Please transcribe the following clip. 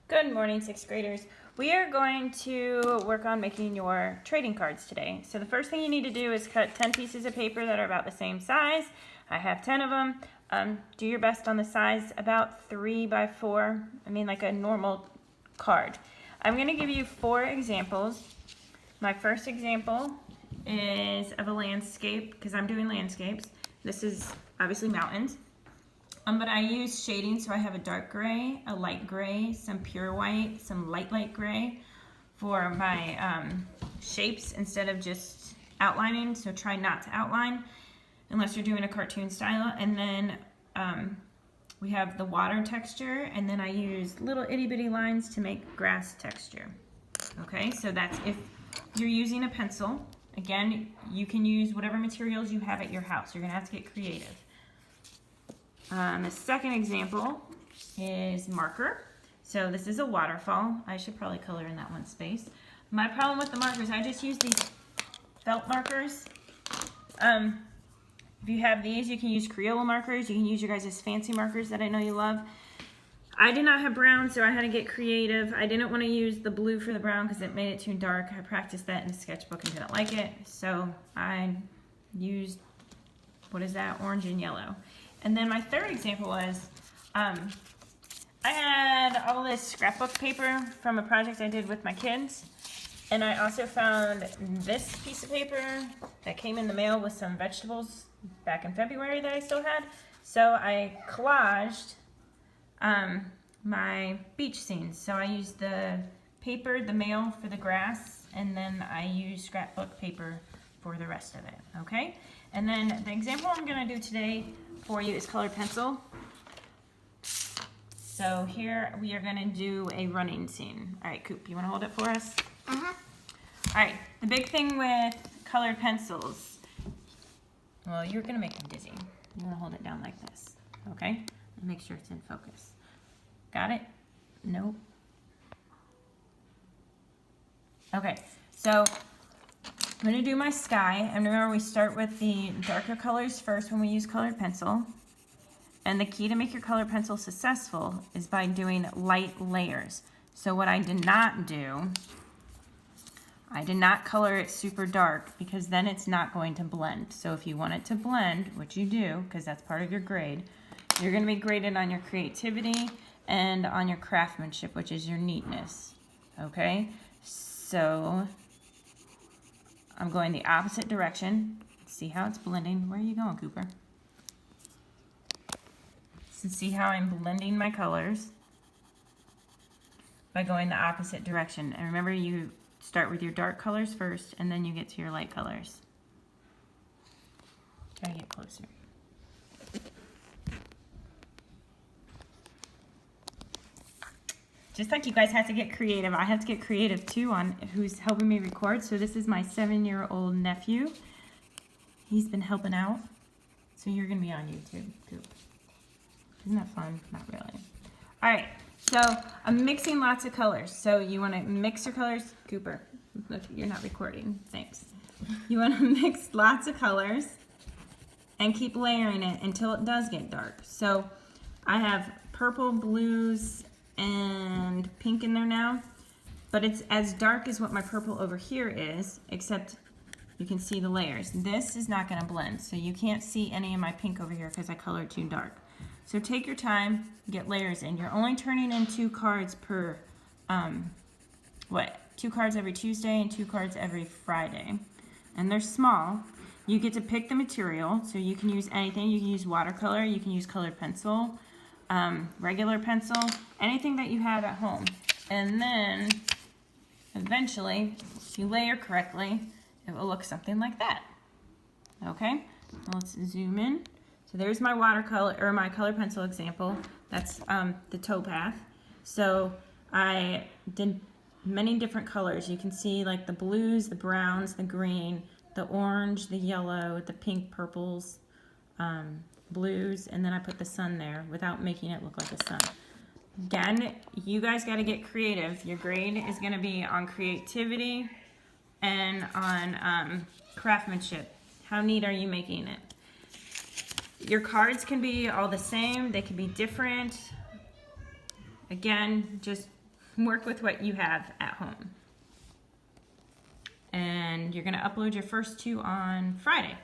Good morning, sixth graders. We are going to work on making your trading cards today. So the first thing you need to do is cut 10 pieces of paper that are about the same size. I have 10 of them. Do your best on the size, about 3 by 4. I mean like a normal card. I'm going to give you 4 examples. My first example is of a landscape, because I'm doing landscapes. This is obviously mountains. But I use shading, so I have a dark gray, a light gray, some pure white, some light gray for my shapes instead of just outlining. So try not to outline unless you're doing a cartoon style. And then we have the water texture, and then I use little itty bitty lines to make grass texture. Okay, so that's if you're using a pencil. Again, you can use whatever materials you have at your house. You're gonna have to get creative. The second example is marker. So this is a waterfall. I should probably color in that one space. My problem with the markers, I just use these felt markers. If you have these, you can use Crayola markers. You can use your guys' fancy markers that I know you love. I did not have brown, so I had to get creative. I didn't want to use the blue for the brown because it made it too dark. I practiced that in a sketchbook and didn't like it. So I used, what is that, orange and yellow. And then my third example was, I had all this scrapbook paper from a project I did with my kids. And I also found this piece of paper that came in the mail with some vegetables back in February that I still had. So I collaged my beach scenes. So I used the paper, the mail for the grass, and then I used scrapbook paper for the rest of it, okay? And then the example I'm gonna do today for you is colored pencil. So here we are gonna do a running scene. All right, Coop, you wanna hold it for us? Uh-huh. All right, the big thing with colored pencils, well, you're gonna make them dizzy. You wanna hold it down like this, okay? And make sure it's in focus. Got it? Nope. Okay, so I'm gonna do my sky, and remember we start with the darker colors first when we use colored pencil. And the key to make your colored pencil successful is by doing light layers. So what I did not do, I did not color it super dark because then it's not going to blend. So if you want it to blend, which you do, because that's part of your grade, you're gonna be graded on your creativity and on your craftsmanship, which is your neatness, okay? So I'm going the opposite direction. See how it's blending? Where are you going, Cooper? So see how I'm blending my colors by going the opposite direction. And remember, you start with your dark colors first, and then you get to your light colors. Try to get closer. Just like you guys have to get creative, I have to get creative too on who's helping me record. So this is my 7-year-old nephew. He's been helping out. So you're gonna be on YouTube too. Isn't that fun? Not really. All right, so I'm mixing lots of colors. So you wanna mix your colors. Cooper, look, you're not recording, thanks. You wanna mix lots of colors and keep layering it until it does get dark. So I have purple, blues, and pink in there now, but it's as dark as what my purple over here is, except you can see the layers. This is not gonna blend, so you can't see any of my pink over here because I colored too dark. So take your time, get layers in. You're only turning in 2 cards per, 2 cards every Tuesday and 2 cards every Friday. And they're small. You get to pick the material, so you can use anything. You can use watercolor, you can use colored pencil, regular pencil, anything that you have at home. And then eventually, if you layer correctly, it will look something like that. Okay, so let's zoom in. So there's my watercolor, or my colored pencil example. That's the towpath. So I did many different colors. You can see like the blues, the browns, the green, the orange, the yellow, the pink, purples, blues, and then I put the sun there without making it look like a sun. Again, you guys got to get creative. Your grade is going to be on creativity and on craftsmanship. How neat are you making it? Your cards can be all the same. They can be different. Again, just work with what you have at home. And you're gonna upload your first two on Friday.